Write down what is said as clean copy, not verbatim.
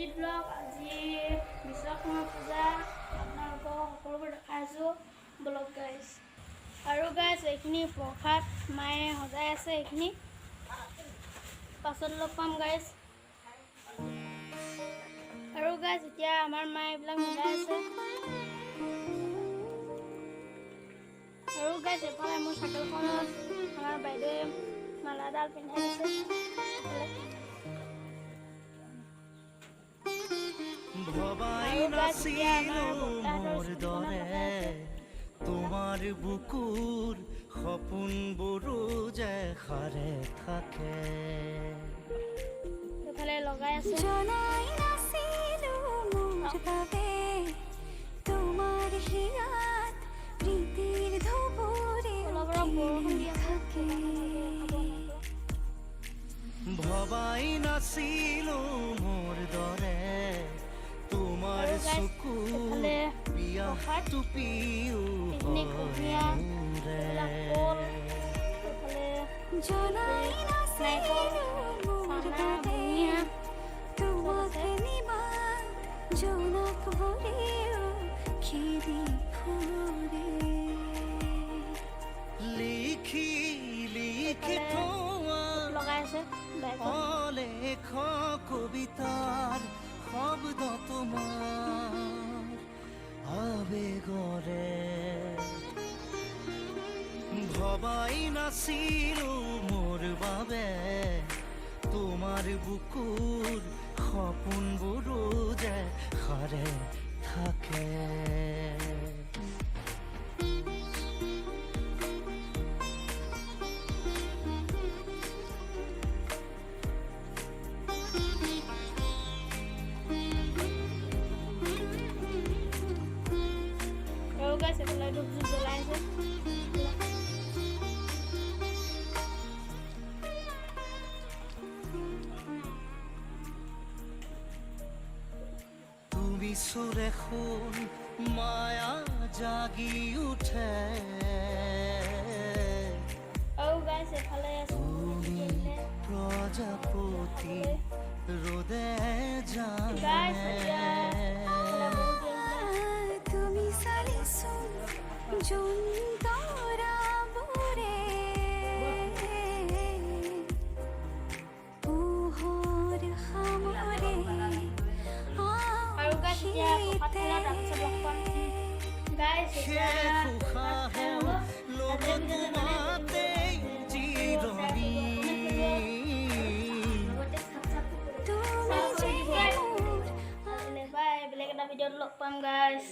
Sujit blog আজি বিশ্বকৰ্মা পূজা আপোনালোকক সকলোবোৰ দেখাইছোঁ ব্লগ গাইজ। আৰু গাইজ এইখিনি প্ৰসাদ মায়ে সজাই আছে, এইখিনি পাছত লগ পাম গাইজ। আৰু গাইজ এতিয়া আমাৰ মায়ে এইবিলাক মিলাই আছে। আৰু গাইজ এফালে মোৰ চাইকেলখনত আমাৰ বাইদেৱে মালাডাল পিন্ধাই দিছে। ভবাই নাছিলো মোৰ দৰে তোমাৰ বুকুৰ সপোনবোৰো যে সাৰে থাকে। এইফালে লগাই আছে। জনাই নাছিলো মোৰ বাবে তোমাৰ হিয়াত প্ৰীতিৰ ধুবুৰে থাকে। ভবাই নাছিলো মোৰ দৰে তোমাৰ চকুৰ পিয়াহটো পিও জনাই নাছিলো মোৰ বাবে তোমাক নিমাত জোনাক ভৰিও খেদি ফুৰে। লিখি লিখি থোৱা অলেখ কবিতাৰ শব্দ তোমাৰ আবেগৰে। ভবাই নাছিলো মোৰ বাবে তোমাৰ বুকুৰ সপোনবোৰো যে সাৰে থাকে। তুমি সুৰে খুন মায়া জাগি উঠে, তুমি প্ৰজাপতি ৰোদে জানে। তুমি চালিছোন জোন তৰাবোৰে পোহৰ সামৰে বেলেগ এটা ভিডিঅ'ত লগ পাম গাইজ।